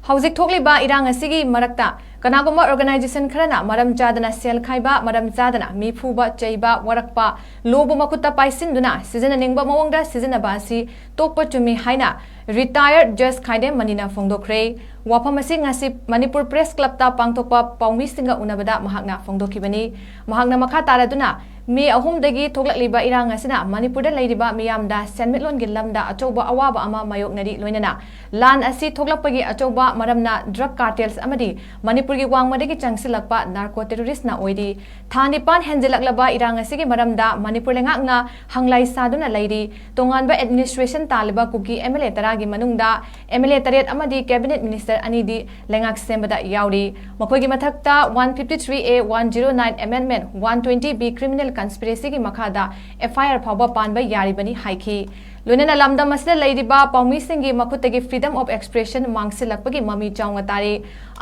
Hauzik thokliba irang asigi marakta kanaguma organization kharana maram chadana sel khaiba maram chadana mi phuba cheiba warakpa lobu makutta paisinduna sizana ningba mawongda sizana basi tokpa chumi haina retired just khaide manina phongdokre wafam asi ngasi manipur press club ta pangtokpa paumi singa unabada mahakna phongdokibani mahakna makha taraduna me ahum dagi thoklakliba irang asina manipur da leiriba miyamda senmitlon gi lamda achoba awaba ama mayoknari loinana lan asi thoklakpagi achoba maramna drug cartels amadi manipur gi wangmadagi changsilakpa narco terrorist na oidi thani pan henjilaklaba irang asigi maramda manipur lengakna hanglai saduna leiri tonganba administration taliba kuki MLA taragi manungda MLA taret amadi cabinet minister anidi lengak sembada yauri makogi mathakta 153A 109 amendment 120B criminal conspiracy ki makhada FIR phaba panba yaribani haiki loinana lamdam asida leiriba paumi singi makhutagi freedom of expression mangsilakpagi mami chawnga tari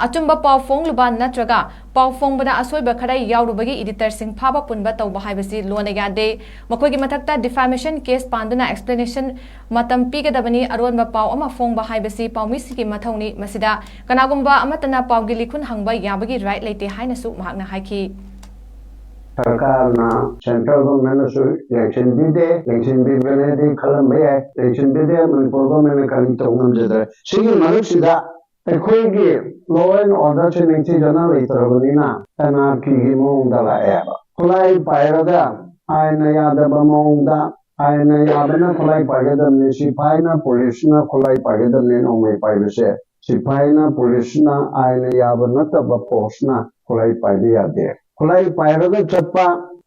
achumba paw phongluba natraga paw phongbada asoiba kharai yaurubagi editor sing phaba punba tawba haibasi lona yade makogi mathakta defamation case panduna explanation matam pigadabani aronba paw ama phongba haibasi paumi singi mathongni masida kanagumba amatana pawgi likhun hangba yabagi right leite haina su mahakna haiki सरकारना central government सु election बिदे election बिबने दि खलमबे election बिदे Manipur government कानि तौनम जदे सिगी मरुसिदा अखोइगी law and order से निंची जना लेतरबनिना एनआरकी गी मोंदा लाएबा खुलाई पायरदा आयना यादब मोंदा आयना यादना खुलाई पायदमने सिपाहीना पुलिसना खुलाई पायदमने नोंमै पायबसे सिपाहीना पुलिसना आयना याबना तब पोस्टना खुलाई पायदे यादे खुलाई पायरगा चप्पा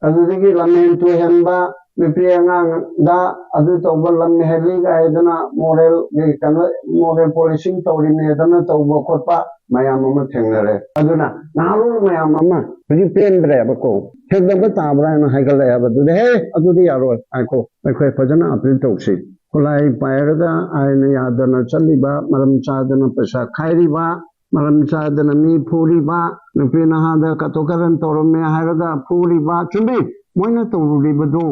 अदुदगी लमेन तु हेंबा विप्रियांगांग दा अदु तौबा लम हेली गायदना मोरल गे कन मोरल पॉलिसिंग तौरिने दना तौबा खोपा मयाम अमा थेंगनरे अदुना नालु मयाम अमा बि पेनब्रे बको हेदबा ताब्रा न हाइगले अबदुदे हे अदुदि यारो आको अखै फजना अपील तौसि खुलाई पायरगा आयने यादना चलिबा मरम चादना पैसा खाइरिबा मरम चादना मी फूरिबा नुपी नहादा कतोकरन तौरमे हायरगा फूरिबा चुबी मोइना तौरुरिबदो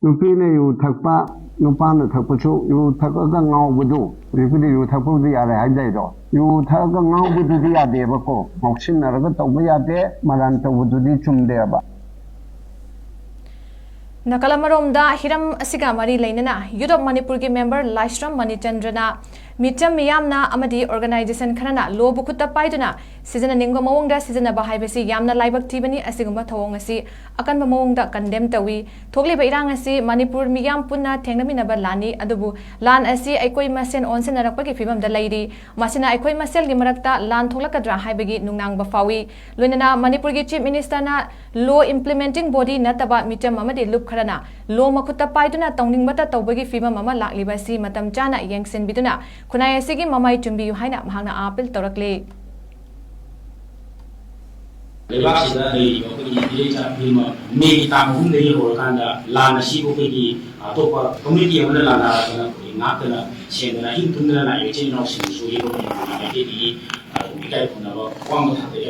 नुपी ने यु थकपा नुपाना थकपसु यु थकगा ngaवबदो रिफुदि यु थकपुदि यारे हाइदैदो यु थकगा ngaवबदुदि यादेबको मौसिनरगा तौबा यादे मरान तौबदुदि चुमदेबा Nakalamaromda hiram asiga mari lainana Youth of Manipur ki member Laishram Manichandrana Micham Miyamna Amadi organization kharana lo bukutta paiduna season ningba mawongda season bahaibasi yamna laibak tibani asigumba thawong asi akanba mawongda condemn tawi thokliba irang asi Manipur miyam punna thengnaminaba lani adubu lan asi aikoi masen onsen narakpagi fibam da lairi masina aikoi masel gi marakta lan thoklakadra haibagi nungnang ba fawi loinana Manipur gi chief minister na law implementing body nataba micham amadi lup kharana law makutta paiduna tongningbata tawbagi fibam ama laklibasi matam chana yengsen biduna kunai asigi mamai chumbi yu haina mahangna apil torakle लेबाक सिदा ले election film में तामहुम दे होरकांदा लाना सिबो Peggy अतोपा community अमन लाना तना नातना सेंदना हिंतुंदना ना येचे now सिन सुये को केदी बिकाय खुनाबा क्वाम थाते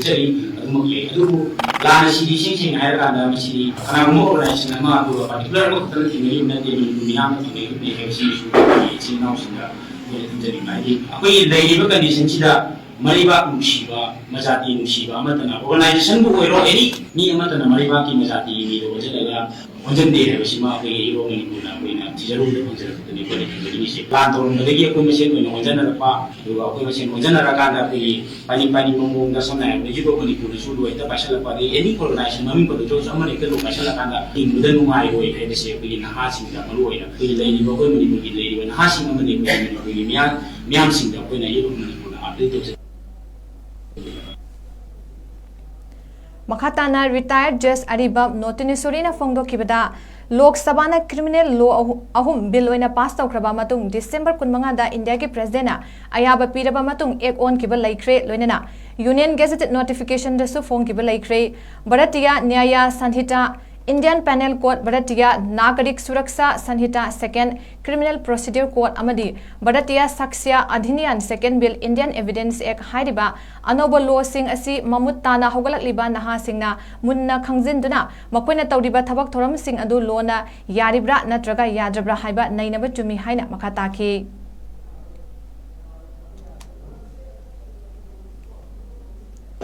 चरी अदुमले अदुबु लाना सिदि सिंसिं हायरकांदा मिसिदि कनागुमो ऑर्गेनाइजेशन मा अदु पर्टिकुलर को खतन थिने युना दे मियाम थिने ने हेसी सु येचे नाउ सिंदा जरी माइ अखोय लेइबा कंडीशन सिदा mariba nusiba majati nusiba amatana organization bu oiro eri ni amatana mariba ki majati ni do jelaga onjen de he sima ko iro ni kuna ko ina tijaru de onjen de ko ni se plan to no de ko mesen ko onjen na pa do ko mesen onjen na ka da ko pani pani mong da sona ne jibo ko ni ku su do ita pasala pa de any organization mami ko do sama ne ko pasala ka da ni mudan nu mai ko e de se ko na ha sing da malu ina ko le ni ko ni ko le na ha sing ma ne ko ni miam sing da ko na iro ni ko na update to Makhatana retired Judge Aribab Notinisuri na phongdo kibada Lok Sabha na criminal law ahum bill oina pass tawkraba matung December 15 da India ki president na ayaba piraba matung ek on kibal laikre loinana Union Gazette notification da su phone kibal laikre Bharatiya Nyaya Sanhita Indian Penal Code Bharatiya Nagarik Suraksha Sanhita 2nd Criminal Procedure Code Amadi Bharatiya Saksya Adhiniyan 2nd Bill Indian Evidence Act Hairiba Anoba law sing asi mamut tana hogalakliba naha singna munna khangjinduna makoina tawriba thabak thoram sing adu lona yaribra natraga yadrabra haiba nainaba chumi haina makhataki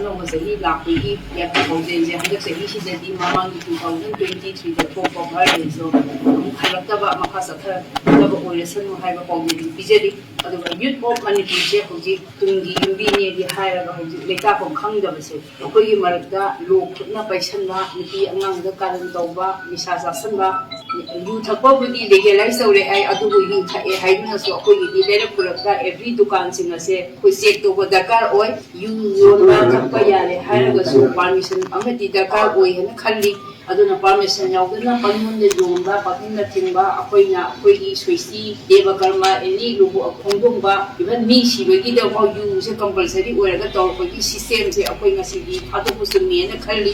ꯑꯅꯧꯕ ꯆꯍꯤ ꯂꯥꯛꯄꯒꯤ ꯌꯥꯝꯅ ꯄꯥꯎꯖꯦꯜꯁꯦ ꯍꯟꯗꯛ ꯆꯍꯤꯁꯤꯗꯗꯤ ꯃꯃꯥꯡꯒꯤ 2023ꯗ ꯊꯣꯛꯄ ꯚꯥꯏꯔꯦꯟꯁꯇꯣ ꯑꯃꯨꯛ ꯍꯜꯂꯛꯇꯕ ꯃꯈꯥ ꯆꯠꯊꯗꯕ ꯑꯣꯏꯔꯁꯅꯨ ꯍꯥꯏꯕ ꯄꯥꯎꯖꯦꯜ ꯄꯤꯖꯔꯤ ꯑꯗꯨꯒ ꯌꯨꯠ ꯑꯣꯐ ꯃꯅꯤꯄꯨꯔꯁꯦ ꯍꯧꯖꯤꯛ ꯇꯨꯡꯒꯤ ꯌꯨꯝꯕꯤꯅꯦꯗꯤ ꯍꯥꯏꯔꯒ ꯍꯧꯖꯤꯛ ꯂꯩꯇꯥꯐꯝ ꯈꯪꯗꯕꯁꯦ ꯑꯩꯈꯣꯏꯒꯤ ꯃꯔꯛꯇ ꯂꯣ ꯈꯨꯠꯅ ꯄꯩꯁꯟꯕ ꯅꯨꯄꯤ ꯑꯉꯥꯡꯗ ꯀꯥꯔꯟ ꯇꯧꯕ ꯅꯤꯁꯥ ꯆꯥꯁꯟꯕ ꯌꯨ ꯊꯛꯄꯕꯨꯗꯤ ꯂꯤꯒꯦꯂꯥꯏꯁ ꯇꯧꯔꯦ ꯍꯥꯏ ꯑꯗꯨꯕꯨ ꯌꯨ ꯊꯛꯑꯦ ꯍꯥꯏꯗꯨꯅꯁꯨ ꯑꯩꯈꯣꯏꯒꯤꯗꯤ ꯂꯩꯔꯛ ꯈꯨꯜꯂꯛꯇ ꯑꯦꯚ꯭ꯔꯤ ꯗꯨꯀꯥꯟꯁꯤꯡ ꯑꯁꯦ ꯑꯩꯈꯣꯏ ꯆꯦꯛ ꯇꯧꯕ ꯗꯔꯀꯥꯔ ꯑꯣꯏ ꯌꯨ ꯌꯣꯟꯕ ꯊꯛꯄ ꯌꯥꯔꯦ ꯍꯥꯏꯔꯒꯁꯨ ꯄꯥꯔꯃꯤꯁꯟ ꯑꯃꯗꯤ ꯗꯔꯀꯥꯔ ꯑꯣꯏ ꯍꯥꯏꯅ ꯈꯜꯂꯤ ꯑꯗꯨꯅ ꯄꯥꯔꯃꯤꯁꯟ ꯌꯥꯎꯗꯅ ꯄꯪꯌꯣꯟꯗ ꯌꯣꯟꯕ ꯄꯪꯊꯤꯟꯗ ꯊꯤꯡꯕ ꯑꯩꯈꯣꯏꯒꯤ ꯁ꯭ꯋꯦꯁꯇꯤ ꯗꯦꯕ ꯀꯔꯃ ꯑꯦꯅꯤ ꯈꯣꯡꯗꯣꯡꯕ ꯏꯚꯟ ꯃꯤ ꯁꯤꯕꯒꯤꯗꯐꯥꯎ ꯌꯨꯁꯦ ꯀꯝꯄꯜꯁꯔꯤ ꯑꯣꯏꯔꯒ ꯇꯧꯔꯛꯄꯒꯤ ꯁꯤꯁꯇꯦꯝꯁꯦ ꯑꯩꯈꯣꯏ ꯉꯁꯤꯗꯤ ꯊꯥꯗꯣꯛꯄ ꯆꯨꯝꯃꯦꯅ ꯈꯜꯂꯤ